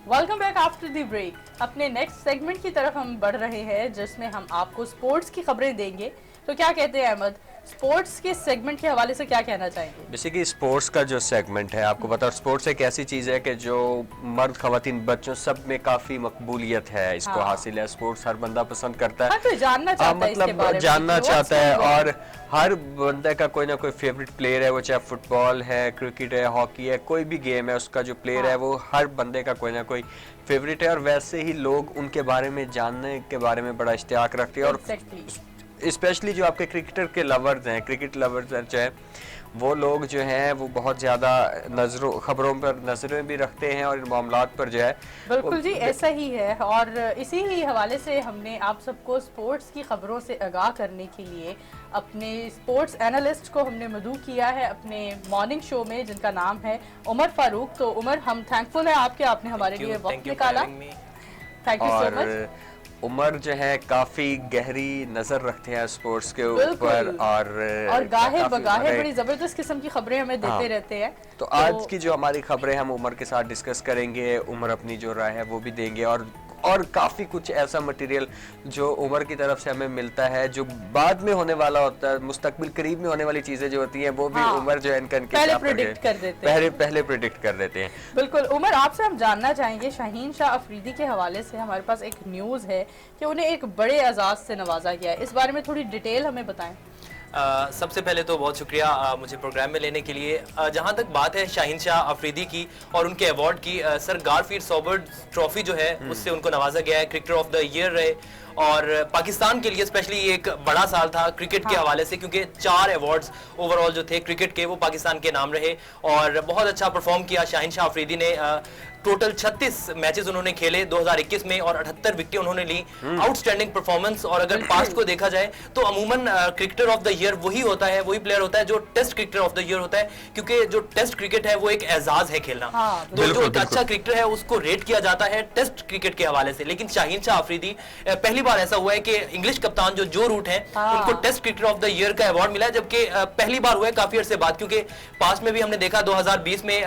Welcome back after the break. अपने next segment की तरफ हम बढ़ रहे हैं जिसमें हम आपको स्पोर्ट्स की खबरें देंगे। तो क्या कहते हैं अहमद, स्पोर्ट्स के सेगमेंट के हवाले से क्या कहना चाहेंगे? बेसिकली स्पोर्ट्स का जो सेगमेंट है, आपको पता है स्पोर्ट्स एक ऐसी चीज़ है कि जो मर्द खवातीन बच्चों सब में काफ़ी मकबूलियत है, इसको हासिल है। स्पोर्ट्स हर बंदा पसंद करता है। हाँ, तो जानना चाहता है इसके बारे में, जानना चाहता है और हर बंदे का कोई ना कोई फेवरेट प्लेयर है, वो चाहे फुटबॉल है, क्रिकेट है, हॉकी है, कोई भी गेम है, उसका जो प्लेयर है वो हर बंदे का कोई ना कोई फेवरेट है। और वैसे ही लोग उनके बारे में जानने के बारे में बड़ा इश्तियाक रखते हैं। और स्पेशली जो आपके क्रिकेटर के लवर्स हैं, क्रिकेट लवर्स जो है, वो लोग जो हैं वो बहुत ज़्यादा खबरों पर नजरें भी रखते हैं और इन मामलात पर जो है। बिल्कुल जी, ऐसा ही है। और इसी ही हवाले से हमने आप सबको स्पोर्ट्स की खबरों से आगाह करने के लिए अपने स्पोर्ट्स एनालिस्ट को हमने मदऊ किया है अपने मॉर्निंग शो में, जिनका नाम है उमर फारूक। तो उमर, हम थैंकफुल हैं आपके, आपने हमारे लिए वक्त निकाला। Thank you so much. Umar जो है काफी गहरी नजर रखते हैं स्पोर्ट्स के ऊपर और गाहे बगाहे बड़ी जबरदस्त किस्म की खबरें हमें देते रहते हैं। तो आज की जो हमारी खबरें हम उमर के साथ डिस्कस करेंगे, उमर अपनी जो राय है वो भी देंगे और काफ़ी कुछ ऐसा मटेरियल जो उमर की तरफ से हमें मिलता है जो बाद में होने वाला होता है, मुस्तकबिल करीब में होने वाली चीज़ें जो होती हैं वो भी उमर जो है इनका पहले प्रेडिक्ट कर देते हैं। पहले प्रेडिक्ट कर देते हैं। बिल्कुल उमर, आपसे हम जानना चाहेंगे शाहीन शाह अफरीदी के हवाले से हमारे पास एक न्यूज़ है कि उन्हें एक बड़े एजाज़ से नवाजा गया है। इस बारे में थोड़ी डिटेल हमें बताएं। सबसे पहले तो बहुत शुक्रिया मुझे प्रोग्राम में लेने के लिए। जहां तक बात है शाहीन शाह अफरीदी की और उनके अवार्ड की, सर गारफील्ड सॉबर्ट ट्रॉफी जो है उससे उनको नवाजा गया है। क्रिकेटर ऑफ द ईयर रहे और पाकिस्तान के लिए स्पेशली एक बड़ा साल था क्रिकेट के हवाले से, क्योंकि 4 अवार्ड्स ओवरऑल जो थे क्रिकेट के वो पाकिस्तान के नाम रहे और बहुत अच्छा परफॉर्म किया शाहीन शाह अफरीदी ने। टोटल 36 मैचेस उन्होंने खेले 2021 में और 78 विकेटें उन्होंने ली। Outstanding performance. और अगर पास्ट को देखा जाए तो अमूमन क्रिकेटर ऑफ द ईयर वही होता है, वही प्लेयर होता है जो test cricketer of the year होता है, क्योंकि जो टेस्ट क्रिकेट है वो एक एजाज है खेलना। तो जो एक अच्छा क्रिकेटर है उसको रेट किया जाता है टेस्ट क्रिकेट के हवाले से। लेकिन शाहीन शाह अफरीदी, पहली बार ऐसा हुआ है कि इंग्लिश कप्तान जो रूट है उनको test cricketer of the year का अवार्ड मिला है, जबकि पहली बार हुआ है काफी अरसे बाद, क्योंकि पास्ट में भी हमने देखा 2020 में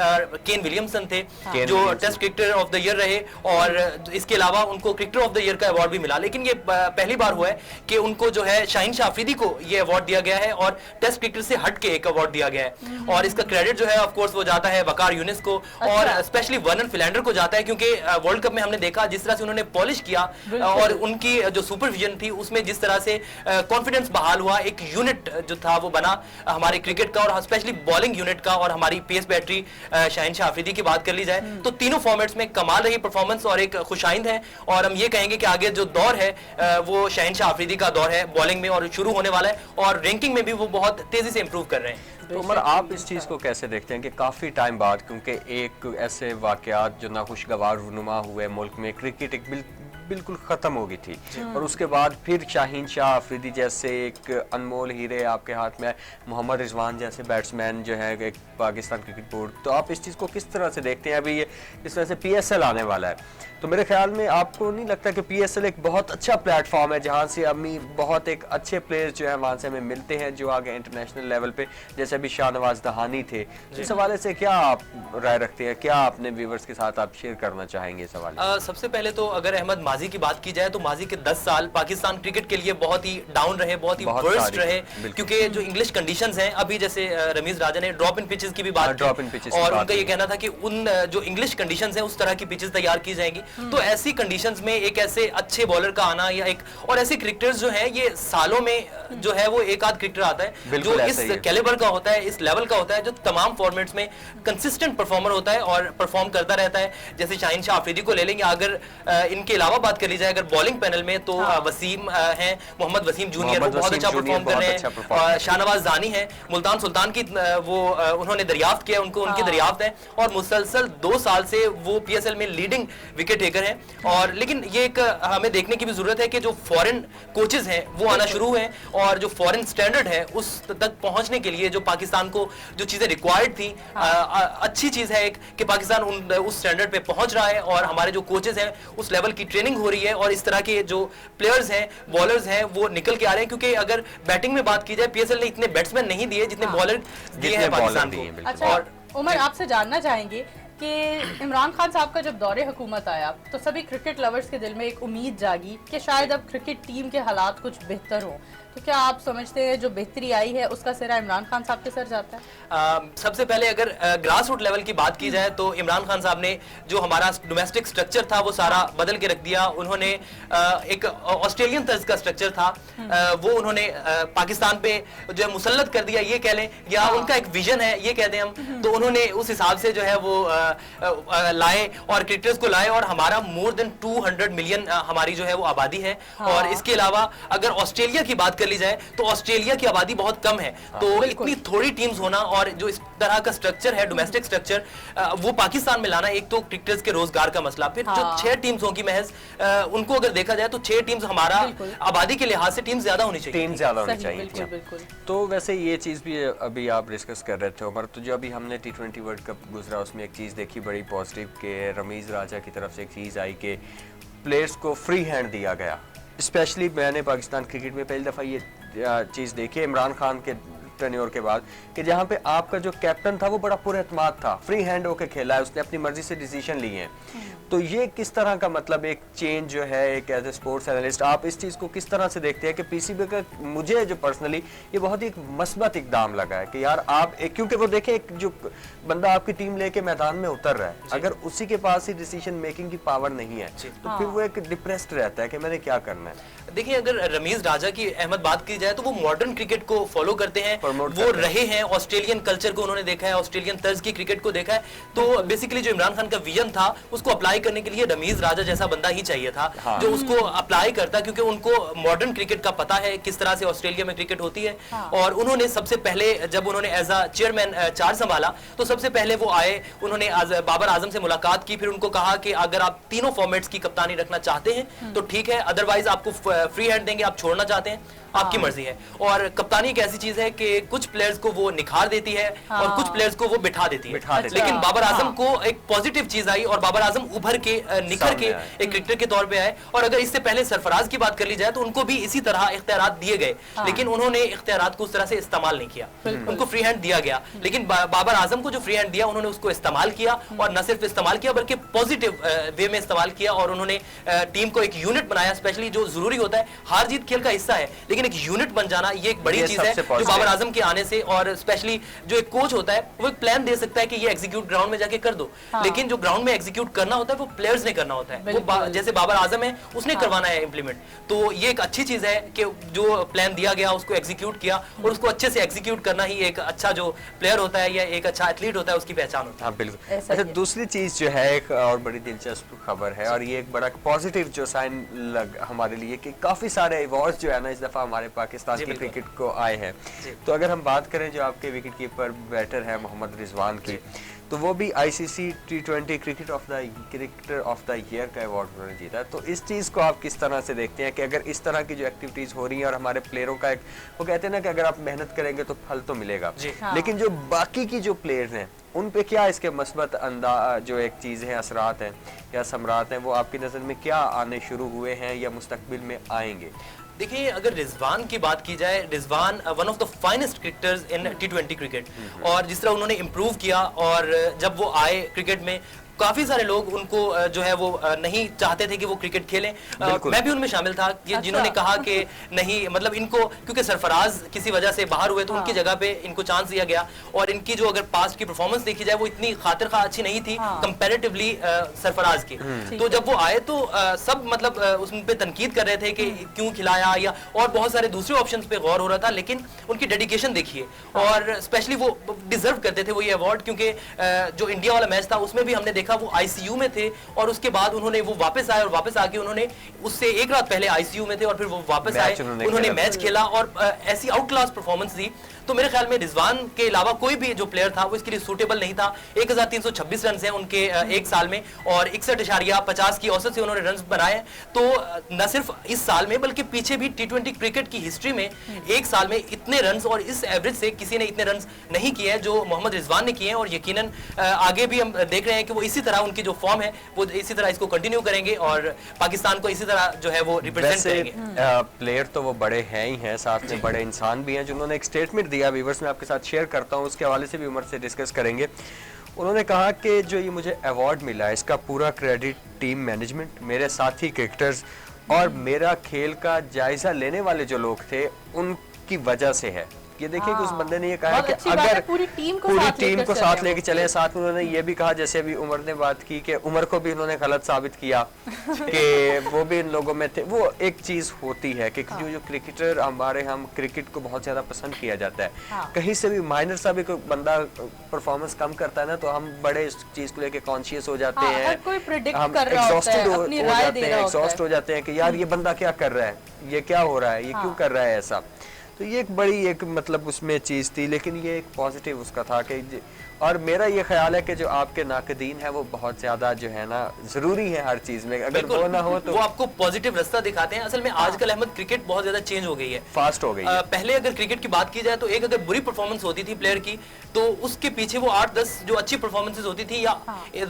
केन विलियमसन थे जो test cricketer of the year रहे और इसके अलावा उनको क्रिकेटर ऑफ द ईयर का अवार्ड भी मिला। लेकिन ये पहली बार हुआ है कि उनको जो है शाहीन शाह अफरीदी को ये अवार्ड दिया गया है और टेस्ट क्रिकेट से हट के एक अवार्ड दिया गया है। और इसका क्रेडिट जो है ऑफ कोर्स वो जाता है वकार यूनिस को और स्पेशली वर्नन फिलैंडर को जाता है, क्योंकि वर्ल्ड कप में हमने देखा जिस तरह से उन्होंने पॉलिश किया और उनकी जो सुपरविजन थी उसमें जिस तरह से कॉन्फिडेंस बहाल हुआ, एक यूनिट जो था वो बना हमारे क्रिकेट का और स्पेशली बॉलिंग यूनिट का। और हमारी पेस बैटरी शाहीन शाह अफरीदी की बात कर ली जाए तो तीनों फॉर्मेट्स में कमाल रही परफॉर्मेंस और एक खुशाइंद है। और हम ये कहेंगे कि आगे जो दौर है वो शाहीन शाह अफरीदी का दौर है बॉलिंग में और शुरू होने वाला है और रैंकिंग में भी वो बहुत तेजी से इंप्रूव कर रहे हैं। तो उमर, आप इस चीज़ को कैसे देखते हैं कि काफ़ी टाइम बाद, क्योंकि एक ऐसे वाक़यात जो नाखुशगवार रुनुमा हुए मुल्क में, क्रिकेट एक बिल्कुल ख़त्म हो गई थी और उसके बाद फिर शाहीन शाह अफरीदी जैसे एक अनमोल हीरे आपके हाथ में, मोहम्मद रिजवान जैसे बैट्समैन जो है एक पाकिस्तान क्रिकेट बोर्ड, तो आप इस चीज़ को किस तरह से देखते हैं? अभी ये इस तरह से PSL आने वाला है, तो मेरे ख्याल में आपको नहीं लगता कि PSL एक बहुत अच्छा प्लेटफॉर्म है जहाँ से अभी बहुत एक अच्छे प्लेयर्स जो है वहाँ से हमें मिलते हैं जो आगे इंटरनेशनल लेवल पे, जैसे अभी शाहनवाज दहानी थे। इस हवाले से क्या आप राय रखते हैं, क्या अपने व्यूवर्स के साथ आप शेयर करना चाहेंगे इस हवाले? सबसे पहले तो अगर अहमद माजी की बात की जाए तो माजी के 10 साल पाकिस्तान क्रिकेट के लिए बहुत ही डाउन रहे, बहुत ही वर्स्ट रहे, क्योंकि जो इंग्लिश कंडीशंस हैं, अभी जैसे रमीज राजा ने ड्रॉप इन पिचेस की भी बात की और उनका ये कहना था कि उन जो इंग्लिश कंडीशंस हैं उस तरह की पिचेस तैयार की जाएंगी। तो ऐसी कंडीशंस में एक ऐसे अच्छे बॉलर का आना या एक और ऐसे क्रिकेटर्स जो हैं ये सालों में जो है वो एक आध क्रिकेटर आता है जो इस कैलिबर का होता है, इस लेवल का होता है, जो तमाम फॉर्मेट्स में कंसिस्टेंट परफॉर्मर होता है और परफॉर्म करता रहता है। जैसे शाहीन शाह अफरीदी को ले लेंगे, अगर इनके अलावा बात कर ली जाए अगर बॉलिंग पैनल में तो वसीम हैं, मोहम्मद वसीम जूनियर वो बहुत अच्छा परफॉर्म कर रहे हैं। शाहनवाज दानी है, मुल्तान सुल्तान की वो उन्होंने दरियाफ्त किया, उनको उनकी दरियाफ्त है और मुसलसल 2 साल से वो PSL में लीडिंग विकेट टेकर हैं। और लेकिन ये एक हमें देखने की भी जरूरत है कि जो फॉरेन कोचेस हैं वो आना शुरू हैं और जो फॉरेन स्टैंडर्ड है उस तक पहुंचने के लिए जो पाकिस्तान को जो चीजें रिक्वायर्ड थी, अच्छी चीज है एक कि पाकिस्तान उस स्टैंडर्ड पे पहुंच रहा है और हमारे जो कोचेस हैं उस लेवल की ट्रेनिंग हो रही है और इस तरह के जो प्लेयर्स हैं, बॉलर्स हैं, वो निकल के आ रहे हैं। क्योंकि अगर बैटिंग में बात की जाए PSL ने इतने बैट्समैन नहीं दिए जितने बॉलर दिए हैं पाकिस्तान को। अच्छा, और उमर आपसे जानना चाहेंगे कि इमरान खान साहब का जब दौरे हुकूमत आया तो सभी क्रिकेट लवर्स के दिल में एक उम्मीद जागी कि शायद अब क्रिकेट टीम के हालात कुछ बेहतर हों। तो क्या आप समझते हैं जो बेहतरी आई है उसका सिरा इमरान खान साहब के सर जाता है? सबसे पहले अगर ग्रास रूट लेवल की बात की जाए तो इमरान खान साहब ने जो हमारा डोमेस्टिक स्ट्रक्चर था वो सारा बदल के रख दिया। उन्होंने एक ऑस्ट्रेलियन तर्ज का स्ट्रक्चर था वो उन्होंने पाकिस्तान पे जो है मुसल्लत कर दिया, ये कह लें, या उनका एक विजन है ये कह दें हम। तो उन्होंने उस हिसाब से जो है वो लाए और क्रिकेटर्स को लाए, और हमारा मोर देन 200 मिलियन हमारी जो है वो आबादी है। और इसके अलावा अगर ऑस्ट्रेलिया की बात कर ली जाए तो ऑस्ट्रेलिया की आबादी बहुत कम है। तो इतनी थोड़ी टीम्स होना और जो इस तरह का स्ट्रक्चर है डोमेस्टिक स्ट्रक्चर वो पाकिस्तान में लाना, एक तो क्रिकेटर्स के रोजगार का मसला, फिर जो 6 टीम्स होंगी महज उनको अगर देखा जाए तो 6 टीम्स हमारा आबादी के लिहाज से टीम ज्यादा होनी चाहिए। टीम ज्यादा होनी चाहिए। तो वैसे ये चीज भी अभी आप डिस्कस कर रहे थे उमर, तो जो अभी हमने T20 वर्ल्ड कप गुजरा उसमें एक चीज देखी बड़ी पॉजिटिव के रमीज राजा की तरफ से एक चीज आई कि प्लेयर्स को फ्री हैंड दिया गया। स्पेशली मैंने पाकिस्तान क्रिकेट में पहली दफा ये चीज देखी इमरान खान के टेन्योर के बाद कि जहाँ पे आपका जो कैप्टन था वो बड़ा पुरएतमाद था, फ्री हैंड होकर खेला है, उसने अपनी मर्जी से डिसीजन लिए हैं। तो ये किस तरह का मतलब एक चेंज जो है एक एज ए स्पोर्ट्स एनालिस्ट आप इस चीज को किस तरह से देखते हैं कि पीसीबी का मुझे जो पर्सनली ये बहुत ही मस्बत इकदाम लगा है कि यार आप क्योंकि वो देखें एक जो बंदा आपकी टीम लेके मैदान में उतर रहा है, अगर उसी के पास ही डिसीजन मेकिंग की पावर नहीं है तो फिर वो एक डिप्रेस्ड रहता है कि मैंने क्या करना है। देखिए अगर रमीज राजा की अहमद बात की जाए तो वो मॉडर्न क्रिकेट को फॉलो करते हैं, वो रहे हैं, ऑस्ट्रेलियन कल्चर को उन्होंने देखा है, ऑस्ट्रेलियन तर्ज की क्रिकेट को देखा है। तो बेसिकली जो इमरान खान का विजन था उसको अप्लाई करने के लिए रमीज राजा जैसा बंदा ही चाहिए था जो उसको अप्लाई करता, क्योंकि उनको मॉडर्न क्रिकेट का पता है किस तरह से ऑस्ट्रेलिया में क्रिकेट होती है। और उन्होंने सबसे पहले जब उन्होंने एज अ चेयरमैन चार्ज संभाला तो सबसे पहले वो आए, उन्होंने बाबर आजम से मुलाकात की, फिर उनको कहा कि अगर आप तीनों फॉर्मेट्स की कप्तानी रखना चाहते हैं तो ठीक है, अदरवाइज आपको फ्री हैंड देंगे, आप छोड़ना चाहते हैं आपकी मर्जी है। और कप्तानी एक ऐसी चीज है कि कुछ प्लेयर्स को वो निखार देती है और कुछ प्लेयर्स को वो बिठा देती है। लेकिन बाबर आजम को एक पॉजिटिव चीज आई और बाबर आजम उभर के निखर के एक क्रिकेटर के तौर पे आए। और अगर इससे पहले सरफराज की बात कर ली जाए तो उनको भी इसी तरह इख्तियारात दिए गए, लेकिन उन्होंने इख्तियारात को उस तरह से इस्तेमाल नहीं किया, उनको फ्री हैंड दिया गया। लेकिन बाबर आजम को जो फ्री हैंड दिया उन्होंने उसको इस्तेमाल किया, और न सिर्फ इस्तेमाल किया बल्कि पॉजिटिव वे में इस्तेमाल किया, और उन्होंने टीम को एक यूनिट बनाया। स्पेशली जो जरूरी होता है, हार जीत खेल का हिस्सा है, लेकिन एक यूनिट बन जाना ये एक बड़ी चीज है जो बाबर आजम के आने से। और स्पेशली जो एक कोच होता है वो एक प्लान दे सकता है कि ये एग्जीक्यूट ग्राउंड में जाके कर दो, लेकिन जो ग्राउंड में एग्जीक्यूट करना होता है वो प्लेयर्स ने करना होता है। वो जैसे बाबर आजम है उसने करवाना है इंप्लीमेंट। तो ये एक अच्छी चीज है कि जो प्लान दिया गया उसको एग्जीक्यूट किया, और उसको अच्छे से एग्जीक्यूट करना ही एक अच्छा जो प्लेयर होता है या एक अच्छा एथलीट होता है उसकी पहचान होती है। बिल्कुल। अच्छा, दूसरी चीज जो है एक और बड़ी दिलचस्प खबर है, और ये एक बड़ा पॉजिटिव जो साइन हमारे लिए कि काफी सारे अवार्ड जो है ना इस दफा हमारे पाकिस्तान की क्रिकेट को आए हैं। तो अगर हम बात करें जो आपके विकेट कीपर बैटर है मोहम्मद रिजवान की, तो वो भी ICC T20 cricketer of the year का अवार्ड उन्होंने जीता। तो इस चीज़ को आप किस तरह से देखते हैं कि अगर इस तरह की जो एक्टिविटीज़ हो रही हैं और हमारे प्लेयरों का एक वो कहते हैं ना कि अगर आप मेहनत करेंगे तो फल तो मिलेगा, लेकिन जो बाकी की जो प्लेयर्स हैं उन पे क्या इसके मस्बत जो एक चीज़ है, असरात हैं या समरात हैं, वो आपकी नज़र में क्या आने शुरू हुए हैं या मुस्तकबिल में आएंगे? देखिए अगर रिजवान की बात की जाए, Rizwan one of the finest cricketers in T20 cricket, और जिस तरह उन्होंने इम्प्रूव किया, और जब वो आए क्रिकेट में काफी सारे लोग उनको जो है वो नहीं चाहते थे कि वो क्रिकेट खेलें। मैं भी उनमें शामिल था कि जिन्होंने कहा कि नहीं, मतलब इनको क्योंकि सरफराज किसी वजह से बाहर हुए तो उनकी जगह पे इनको चांस दिया गया, और इनकी जो अगर पास्ट की परफॉर्मेंस देखी जाए वो इतनी खातिर खा अच्छी नहीं थी कंपैरेटिवली सरफराज की। तो जब वो आए तो सब मतलब उन पे तनकीद कर रहे थे कि क्यों खिलाया, या और बहुत सारे दूसरे ऑप्शंस पे गौर हो रहा था, लेकिन उनकी डेडिकेशन देखिए, और स्पेशली वो डिजर्व करते थे वो ये अवार्ड, क्योंकि जो इंडिया वाला मैच था उसमें भी हमने वो आईसीयू में थे, और उसके बाद उन्होंने वो वापस आए, और वापस आके उन्होंने उससे एक रात पहले आईसीयू में थे और फिर वो वापस आए, उन्होंने मैच खेला और ऐसी आउट क्लास परफॉर्मेंस दी। तो मेरे ख्याल में रिजवान के अलावा कोई भी जो प्लेयर था वो इसके लिए सूटेबल नहीं था। 1326 रन हैं उनके एक साल में, और 61.50 की औसत से उन्होंने रन बनाए। तो न सिर्फ इस साल में बल्कि पीछे भी T20 क्रिकेट की हिस्ट्री में एक साल में इतने रन और इस एवरेज से किसी ने इतने रन नहीं किए हैं जो मोहम्मद रिजवान ने किए हैं, और यकीनन आगे भी हम देख रहे हैं कि वो इसी तरह उनकी जो फॉर्म है वो इसी तरह इसको कंटिन्यू करेंगे और पाकिस्तान को इसी तरह जो है वो रिप्रेजेंट करेंगे। प्लेयर तो वो बड़े हैं ही हैं, साथ में बड़े इंसान भी हैं जिन्होंने एक स्टेटमेंट दिया, व्यूअर्स में आपके साथ शेयर करता हूं, उसके हवाले से भी उमर से डिस्कस करेंगे। उन्होंने कहा कि जो ये मुझे अवार्ड मिला है इसका पूरा क्रेडिट टीम मैनेजमेंट, मेरे साथी क्रिकेटर्स और मेरा खेल का जायजा लेने वाले जो लोग थे उनकी वजह से है। ये देखिए कि उस बंदे ने ये कहा कि अगर पूरी टीम को साथ लेके चले, साथ में उन्होंने ये भी कहा, जैसे अभी उमर ने बात की कि उमर को भी उन्होंने गलत साबित किया कि वो भी इन लोगों में थे। वो एक चीज होती है कि जो क्रिकेटर हमारे, हम क्रिकेट को बहुत ज्यादा पसंद किया जाता है, कहीं से भी माइनर सा भी कोई बंदा परफॉर्मेंस कम करता है ना तो हम बड़े इस चीज को लेके कॉन्शियस हो जाते हैं, हम एग्जॉस्ट हो जाते हैं कि यार ये बंदा क्या कर रहा है, ये क्या हो रहा है, ये क्यों कर रहा है ऐसा। तो ये एक बड़ी एक मतलब उसमें चीज़ थी, लेकिन ये एक पॉजिटिव उसका था कि, और मेरा ये ख्याल है कि जो आपके नाकदीन है वो बहुत ज्यादा जो है ना जरूरी है हर चीज में, अगर वो ना हो तो वो आपको पॉजिटिव रास्ता दिखाते हैं। असल में आजकल अहमद क्रिकेट बहुत ज्यादा चेंज हो गई है, फास्ट हो गई है। पहले अगर क्रिकेट की बात की जाए तो एक अगर बुरी परफॉर्मेंस होती थी प्लेयर की तो उसके पीछे वो 8-10 जो अच्छी परफॉर्मेंसेज होती थी या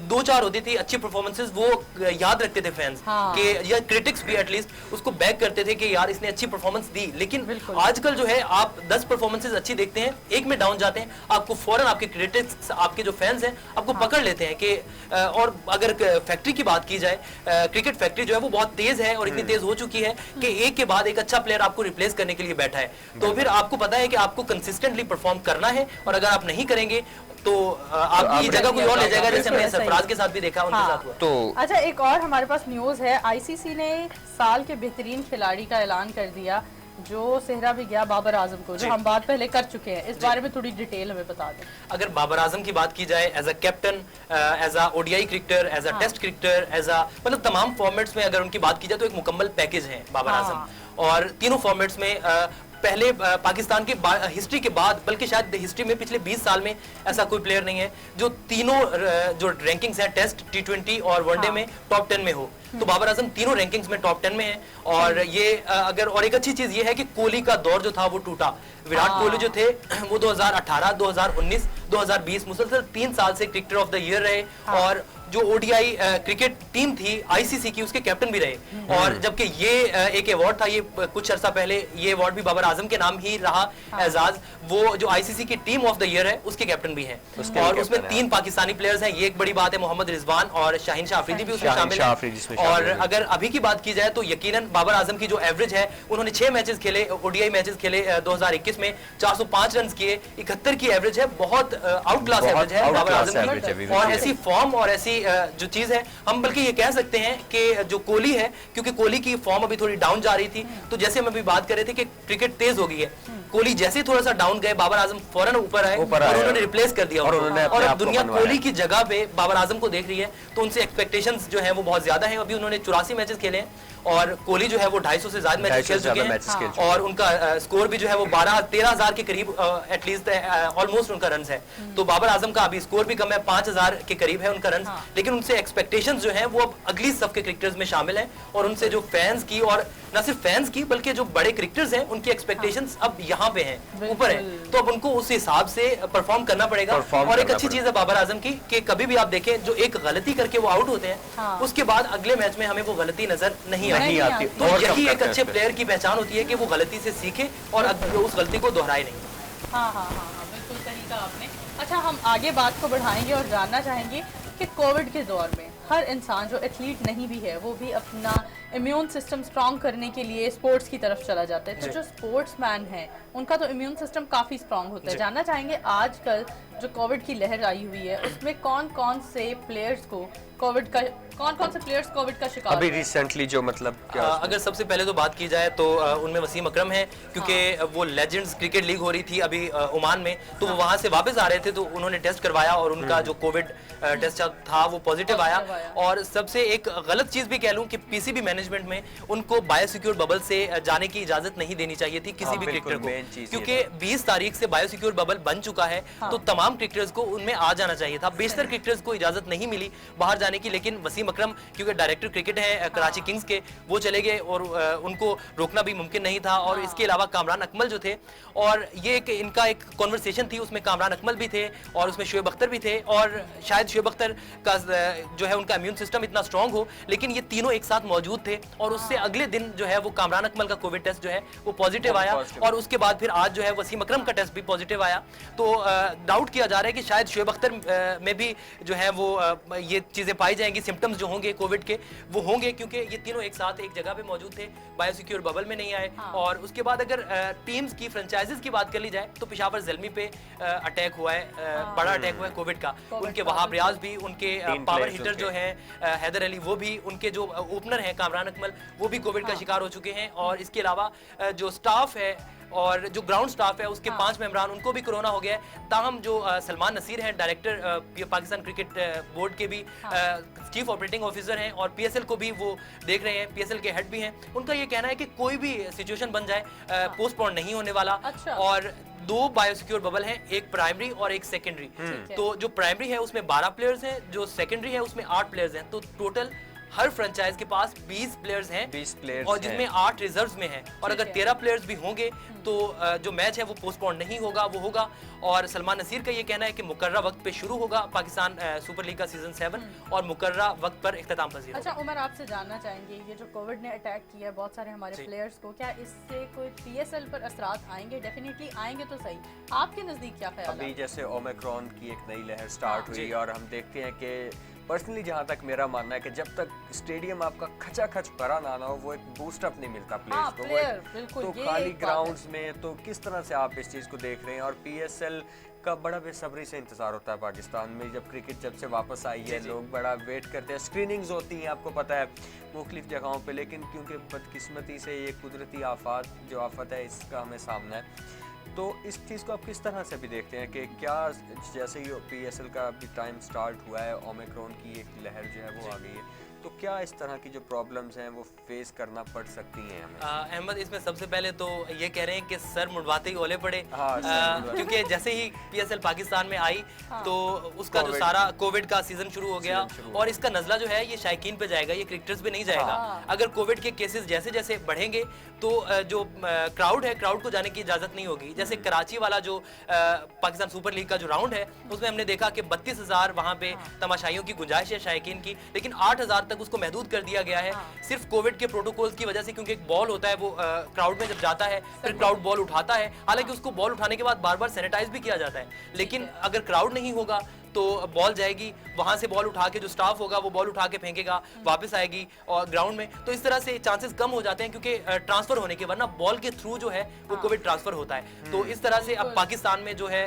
2-4 होती थी अच्छी परफॉर्मेंसेज, वो याद रखते थे फैंस के, या क्रिटिक्स भी एटलीस्ट उसको बैक करते थे कि यार इसने अच्छी परफॉर्मेंस दी। लेकिन आजकल जो है आप 10 परफॉर्मेंसेज अच्छी देखते हैं, एक में डाउन जाते हैं, आपको फौरन आपके क्रिटिक्स, आपके जो फैंस हैं आपको पकड़ लेते हैं कि और अगर फैक्ट्री की बात की जाए, क्रिकेट फैक्ट्री जो है वो बहुत तेज है और इतनी तेज हो चुकी है कि एक के बाद एक अच्छा प्लेयर आपको रिप्लेस करने के लिए बैठा है। तो फिर आपको पता है कि आपको कंसिस्टेंटली परफॉर्म करना है और अगर आप नहीं करेंगे तो आपकी जगह कोई और ले जाएगा, जैसे हमने सरफराज के साथ भी देखा, उनके साथ हुआ। तो अच्छा, एक और हमारे पास न्यूज है, आईसीसी ने साल के बेहतरीन खिलाड़ी का ऐलान कर दिया जो सेहरा भी गया बाबर आजम को, जो हम बात पहले कर चुके हैं। इस बारे में थोड़ी डिटेल हमें बता दें। अगर बाबर आजम की बात की जाए as a captain, as a ODI cricketer, as a test cricketer, as a मतलब तमाम फॉर्मेट्स में अगर उनकी बात की जाए तो एक मुकम्मल पैकेज है बाबर आजम। और तीनों फॉर्मेट्स में पहले पाकिस्तान की हिस्ट्री के बाद, बल्कि शायद हिस्ट्री में पिछले 20 साल में ऐसा कोई प्लेयर नहीं है जो तीनों जो रैंकिंग्स है टेस्ट, T20 और वनडे में टॉप 10 में हो। तो बाबर आजम तीनों रैंकिंग्स में टॉप 10 में है। और ये अगर, और एक अच्छी चीज ये है कि कोहली का दौर जो था वो टूटा। विराट कोहली जो थे वो 2018, 2019, 2020 मुसलसल 3 साल से क्रिकेटर ऑफ द ईयर रहे और जो ओडीआई क्रिकेट टीम थी आईसीसी की उसके कैप्टन भी रहे। और जबकि ये एक अवार्ड था, ये कुछ अर्सा पहले ये अवार्ड भी बाबर आजम के नाम ही रहा एजाज। वो जो आईसीसी की टीम ऑफ द ईयर है उसके कैप्टन भी हैं और उसमें 3 पाकिस्तानी प्लेयर्स हैं, ये एक बड़ी बात है। मोहम्मद रिजवान और शाहीन शाह अफरीदी भी उसमें शामिल है। और अगर अभी की बात की जाए तो यकीनन बाबर आजम की जो एवरेज है, उन्होंने 6 मैचेस खेले, ओडीआई मैचेस खेले 2021 में, 405 रन किए, 71 की एवरेज है, बहुत आउट क्लास एवरेज है बाबर आजम की। और ऐसी फॉर्म और ऐसी जो चीज है, हम बल्कि ये कह सकते हैं कि जो कोहली है, क्योंकि कोहली की फॉर्म अभी थोड़ी डाउन जा रही थी, तो जैसे हम अभी बात कर रहे थे कि क्रिकेट तेज हो गई है, कोहली जैसे थोड़ा सा डाउन गए, बाबर आजम फौरन ऊपर आए और उन्होंने रिप्लेस कर दिया और अब दुनिया कोहली की जगह पे बाबर आजम को देख रही है, तो उनसे एक्सपेक्टेशंस जो है वो बहुत ज्यादा है। अभी उन्होंने 84 मैचेस खेले हैं और कोहली जो है वो 250 से ज्यादा मैचेस खेल चुके हैं और उनका स्कोर भी जो है वो 12-13,000 के करीब एटलीस्ट ऑलमोस्ट उनका रन है। तो बाबर आजम का अभी स्कोर भी कम है, 5,000 के करीब है उनका रन, लेकिन उनसे एक्सपेक्टेशंस जो है वो अब अगली सफ के क्रिकेटर्स में शामिल हैं और उनसे जो फैंस की, और न सिर्फ फैंस की बल्कि जो बड़े क्रिकेटर्स हैं उनकी एक्सपेक्टेशंस अब यहाँ पे हैं, ऊपर है। तो अब उनको उस हिसाब से परफॉर्म करना पड़ेगा। और एक अच्छी चीज है बाबर आजम की कि कभी भी आप देखें जो एक गलती करके वो आउट होते हैं, उसके बाद अगले मैच में हमें वो गलती नजर नहीं आती। तो यही एक अच्छे प्लेयर की पहचान होती है कि वो गलती से सीखे और उस गलती को दोहराए नहीं। हाँ, बिल्कुल सही कहा आपने। अच्छा, हम आगे बात को बढ़ाएंगे और जानना चाहेंगे कि कोविड के दौर में हर इंसान जो एथलीट नहीं भी है वो भी अपना इम्यून सिस्टम स्ट्रॉन्ग करने के लिए स्पोर्ट्स की तरफ चला जाता है। तो जो स्पोर्ट्समैन है उनका तो इम्यून सिस्टम काफ़ी स्ट्रॉन्ग होता है। जानना चाहेंगे आजकल जो कोविड की लहर आई हुई है उसमें कौन कौन से प्लेयर्स कोविड का शिकार अभी रिसेंटली जो मतलब अगर सबसे पहले तो बात की जाए तो उनमें वसीम अकरम है, क्योंकि वो लेजेंड्स क्रिकेट लीग हो रही थी अभी ओमान में, तो वो वहां से वापस आ रहे थे तो उन्होंने टेस्ट करवाया और उनका जो कोविड टेस्ट था वो पॉजिटिव आया। और सबसे एक गलत चीज भी कह लूं कि पीसीबी मैनेजमेंट में उनको बायोसिक्योर बबल से जाने की इजाजत नहीं देनी चाहिए थी किसी भी क्रिकेटर को, क्योंकि 20 तारीख से बायोसिक्योर बबल बन चुका है। तो तमाम क्रिकेटर्स को उनमें आ जाना चाहिए था। बेशतर क्रिकेटर्स को इजाजत नहीं मिली बाहर जाने की, लेकिन वसीम अकरम क्योंकि डायरेक्टर क्रिकेट है कराची किंग्स के, वो चले गए और उनको रोकना भी मुमकिन नहीं था। और इसके अलावा कामरान अकमल जो थे, और ये इनका एक कॉन्वर्सेशन थी, उसमें कामरान अकमल भी थे और उसमें शोएब अख्तर भी थे, और शायद शोएब अख्तर का जो है उनका इम्यून सिस्टम इतना स्ट्रांग हो, लेकिन ये तीनों एक साथ मौजूद थे। और उससे अगले दिन जो है वो कामरान अकमल का कोविड टेस्ट जो है वो पॉजिटिव आया, और उसके बाद फिर आज जो है वसीम अकरम का टेस्ट भी पॉजिटिव आया। तो डाउट किया जा रहा है कि शायद शोएब अख्तर में भी जो है वो ये चीजें पाई जाएंगी, सिम्टम्स जो होंगे कोविड के वो होंगे, क्योंकि ये तीनों एक साथ एक जगह पे मौजूद थे, बायोसिक्योर बबल में नहीं आए। और उसके बाद अगर टीम्स की फ्रेंचाइजीज की बात कर ली जाए तो पेशावर ज़ल्मी पे अटैक हुआ है, बड़ा अटैक हुआ है कोविड का। उनके वहाब रियाज भी, उनके पावर हिटर जो है हैदर अली, वो भी, उनके जो ओपनर हैं कामरान अकमल, वो भी कोविड का शिकार हो चुके हैं। और इसके अलावा जो स्टाफ है और जो ग्राउंड स्टाफ है उसके 5 मेंबरान, उनको भी कोरोना हो गया है। ताहम जो सलमान नसीर हैं, डायरेक्टर पाकिस्तान क्रिकेट बोर्ड के भी चीफ ऑपरेटिंग ऑफिसर हैं, और पीएसएल को भी वो देख रहे हैं, पीएसएल के हेड भी हैं। उनका ये कहना है कि कोई भी सिचुएशन बन जाए पोस्टपोन नहीं होने वाला। और 2 बायोसिक्योर बबल हैं, एक प्राइमरी और एक सेकेंडरी। तो जो प्राइमरी है उसमें 12 प्लेयर्स हैं, जो सेकेंडरी है उसमें 8 प्लेयर्स हैं। तो टोटल हर फ्रेंचाइज के पास 20 प्लेयर्स हैं, 20 प्लेयर्स और जिसमें 8 रिजर्व्स में हैं। और अगर 13 प्लेयर्स भी होंगे तो जो मैच है वो पोस्टपोन नहीं होगा, वो होगा। और सलमान नसीर का ये कहना है कि मुकर्रा वक्त पे शुरू होगा पाकिस्तान सुपर लीग का सीजन 7, और मुकर्रा वक्त पर इख्तिताम पजीर होगा। अच्छा उमर, आपसे जानना चाहेंगे, ये जो कोविड ने अटैक किया बहुत सारे हमारे प्लेयर्स को, क्या इससे कोई पीएसएल पर असरात आएंगे? डेफिनेटली आएंगे तो सही, आपके नजदीक क्या ख्याल है? अभी जैसे ओमिक्रॉन की एक नई लहर स्टार्ट हुई, और हम देखते हैं कि पर्सनली जहाँ तक मेरा मानना है कि जब तक स्टेडियम आपका खचाखच भरा ना हो, वो एक बूस्टअप नहीं मिलता प्लेयर्स को। तो खाली ग्राउंड्स में तो किस तरह से आप इस चीज़ को देख रहे हैं? और पीएसएल का बड़ा बेसब्री से इंतजार होता है पाकिस्तान में, जब क्रिकेट जब से वापस आई है लोग बड़ा वेट करते हैं। स्क्रीनिंग्स होती हैं, आपको पता है, मुख्तलिफ जगहों पे, लेकिन क्योंकि बदकिस्मती से ये कुदरती आफत जो आफत है इसका हमें सामना है। तो इस चीज़ को आप किस तरह से भी देखते हैं कि क्या जैसे ही पीएसएल का अभी टाइम स्टार्ट हुआ है, ओमिक्रॉन की एक लहर जो है वो आ गई है, तो क्या इस तरह की जो प्रॉब्लम्स हैं वो फेस करना पड़ सकती हैं हमें? अहमद, इसमें सबसे पहले तो ये कह रहे हैं कि सर मुड़वाते ही ओले पड़े। क्योंकि जैसे ही पीएसएल पाकिस्तान में आई तो उसका जो सारा कोविड का सीजन शुरू हो गया, और इसका नजला जो है ये शायकीन पे जाएगा, ये क्रिकेटर्स पे नहीं जाएगा। अगर कोविड के केसेस जैसे जैसे बढ़ेंगे तो जो क्राउड है, क्राउड को जाने की इजाजत नहीं होगी। जैसे कराची वाला जो पाकिस्तान सुपर लीग का जो राउंड है, उसमें हमने देखा कि 32,000 वहाँ पे तमाशाइयों की गुंजाइश है शायकीन की, लेकिन 8,000 तक उसको महदूद कर दिया गया है, सिर्फ कोविड के प्रोटोकॉल्स की वजह से। क्योंकि एक बॉल होता है वो क्राउड में जब जाता है, फिर क्राउड बॉल उठाता है, हालांकि उसको बॉल उठाने के बाद बार बार सैनिटाइज भी किया जाता है, लेकिन अगर क्राउड नहीं होगा तो बॉल जाएगी, वहां से बॉल उठा के जो स्टाफ होगा वो बॉल उठा के फेंकेगा, वापस आएगी और ग्राउंड में। तो इस तरह से चांसेस कम हो जाते हैं, क्योंकि ट्रांसफर होने के, वरना बॉल के थ्रू जो है वो कोविड ट्रांसफर होता है। तो इस तरह से अब पाकिस्तान में जो है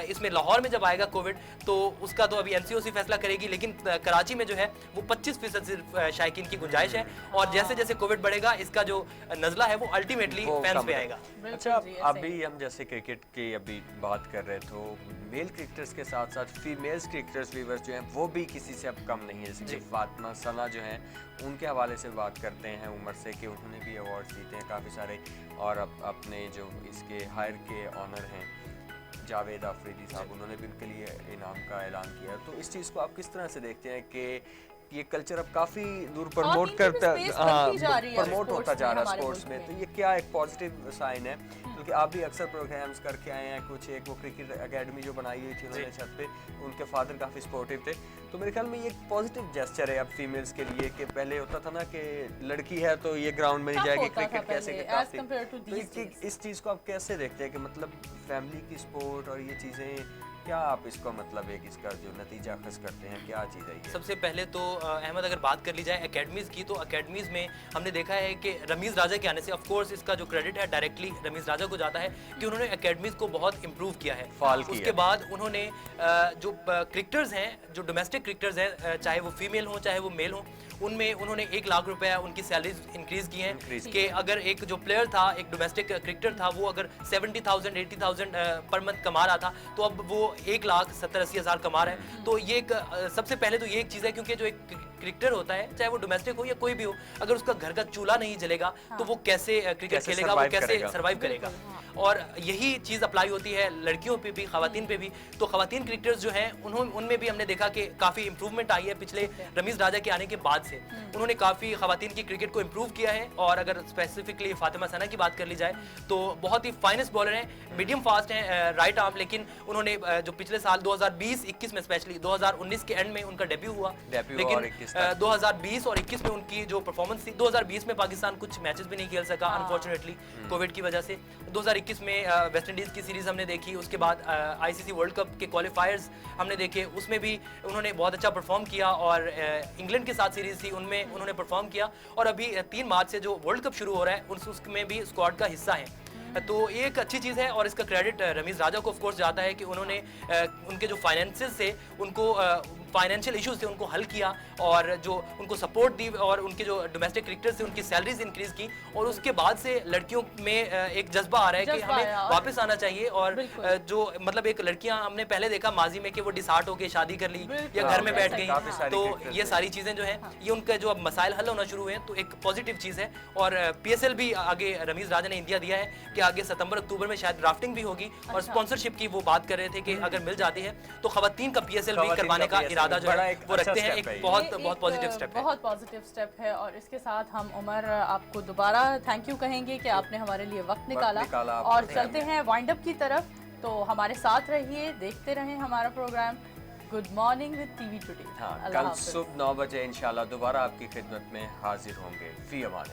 इसमें लाहौर में जब आएगा कोविड तो उसका तो अभी एनसीओसी फैसला करेगी, लेकिन कराची में जो है वो 25% सिर्फ शायकीन की गुंजाइश है, और जैसे जैसे कोविड बढ़ेगा इसका जो नजला है वो अल्टीमेटली फैंस पे आएगा। अच्छा, अभी हम जैसे क्रिकेट की अभी बात कर रहे, तो मेल क्रिकेटर्स के साथ साथ फीमेल्स क्रिकेटर्स वीवर्स जो हैं वो भी किसी से अब कम नहीं है। जैसे कि फातिमा सना जो हैं, उनके हवाले से बात करते हैं उमर से कि उन्होंने भी अवार्ड जीते हैं काफ़ी सारे, और अपने जो इसके हायर के ऑनर हैं जावेद आफरीदी साहब, उन्होंने भी उनके लिए इनाम का ऐलान किया। तो इस चीज़ को आप किस तरह से देखते हैं कि ये कल्चर अब काफ़ी दूर प्रमोट करता प्रमोट होता जा रहा है स्पोर्ट्स में, तो ये क्या एक पॉजिटिव साइन है? क्योंकि आप भी अक्सर प्रोग्राम्स करके आए हैं, कुछ एक वो क्रिकेट एकेडमी जो बनाई हुई थी उन्होंने छत पे, उनके फादर काफ़ी सपोर्टिव थे, तो मेरे ख्याल में ये एक पॉजिटिव जेस्चर है अब फीमेल्स के लिए, कि पहले होता था ना कि लड़की है तो ये ग्राउंड में नहीं जाएगी, क्रिकेट कैसे तो इस चीज़ को आप कैसे देखते हैं कि मतलब फैमिली की सपोर्ट और ये चीज़ें, क्या आप इसको मतलब एक इसका जो नतीजा खस करते हैं, क्या चीज़ है ये? सबसे पहले तो अहमद अगर बात कर ली जाए एकेडमीज़ की, तो एकेडमीज़ में हमने देखा है कि रमीज़ राजा के आने से, ऑफ कोर्स इसका जो क्रेडिट है डायरेक्टली रमीज़ राजा को जाता है कि उन्होंने एकेडमीज़ को बहुत इम्प्रूव किया है। उसके बाद उन्होंने जो क्रिकेटर्स हैं, जो डोमेस्टिक क्रिकेटर्स हैं, चाहे वो फीमेल हों चाहे वो मेल हों, उनमें उन्होंने 1 लाख रुपया उनकी सैलरीज इंक्रीज की हैं कि अगर एक जो प्लेयर था, एक डोमेस्टिक क्रिकेटर था, वो अगर 70,000 80,000 पर मंथ कमा रहा था, तो अब वो 1,70,80,000 कमा रहा है। तो ये एक सबसे पहले तो ये एक चीज़ है, क्योंकि जो एक क्रिकेटर होता है, चाहे वो डोमेस्टिक हो या कोई भी हो, अगर उसका घर का चूल्हा नहीं जलेगा तो वो कैसे क्रिकेट खेलेगा, वो कैसे सर्वाइव करेगा। और यही चीज़ अप्लाई होती है लड़कियों पे भी, खवातीन पे भी। तो खवातीन क्रिकेटर्स जो हैं उनमें भी हमने देखा कि काफ़ी इंप्रूवमेंट आई है पिछले रमीज़ राजा के आने के बाद से। उन्होंने काफ़ी खवातीन की क्रिकेट को इम्प्रूव किया है। और अगर स्पेसिफिकली फातिमा सना की बात कर ली जाए तो बहुत ही फाइनेस्ट बॉलर हैं, मीडियम फास्ट हैं, राइट आर्म। लेकिन उन्होंने जो पिछले साल 2020-21 में, स्पेशली 2019 के एंड में उनका डेब्यू हुआ, लेकिन 2020 और 21 में उनकी जो परफॉर्मेंस थी, 2020 में पाकिस्तान कुछ मैचेस भी नहीं खेल सका अनफॉर्चुनेटली कोविड की वजह से। 2021 में वेस्ट इंडीज़ की सीरीज़ हमने देखी, उसके बाद आईसीसी वर्ल्ड कप के क्वालिफायर्स हमने देखे, उसमें भी उन्होंने बहुत अच्छा परफॉर्म किया। और इंग्लैंड के साथ सीरीज़ थी, उनमें उन्होंने परफॉर्म किया। और अभी 3 मार्च से जो वर्ल्ड कप शुरू हो रहा है उसमें भी स्क्वाड का हिस्सा है। तो ये एक अच्छी चीज़ है और इसका क्रेडिट रमीज़ राजा को ऑफ कोर्स जाता है कि उन्होंने उनके जो फाइनेंसेस थे, उनको फाइनेंशियल इश्यूज थे, उनको हल किया और जो उनको सपोर्ट दी और उनके जो डोमेस्टिक क्रिकेटर्स थे उनकी सैलरीज इंक्रीज की। और उसके बाद से लड़कियों में एक जज्बा आ रहा है कि हमें वापस आना चाहिए। और जो मतलब एक लड़कियां हमने पहले देखा माजी में कि वो डिसहार्ट होकर शादी कर ली या घर में बैठ गई, तो ये सारी चीज़ें जो है ये उनका जो अब मसाइल हल होना शुरू हुए हैं, तो एक पॉजिटिव चीज़ है। और PSL भी आगे रमीज़ राजा ने इंडिया दिया है कि आगे सितंबर अक्टूबर में शायद ड्राफ्टिंग भी होगी। और स्पॉन्सरशिप की वो बात कर रहे थे कि अगर मिल जाती है तो खवातीन का PSL भी करवाने का इरादा जो है वो रखते हैं। एक बहुत पॉजिटिव स्टेप है, बहुत पॉजिटिव स्टेप है। और इसके साथ हम उमर आपको दोबारा थैंक यू कहेंगे कि आपने हमारे लिए वक्त निकाला। और चलते हैं वाइंड अप की तरफ, तो हमारे साथ रहिए, देखते रहें हमारा program good morning with TV today. कल सुबह 9 बजे इंशाल्लाह दोबारा आपकी खिदमत में हाजिर होंगे। फी अमान।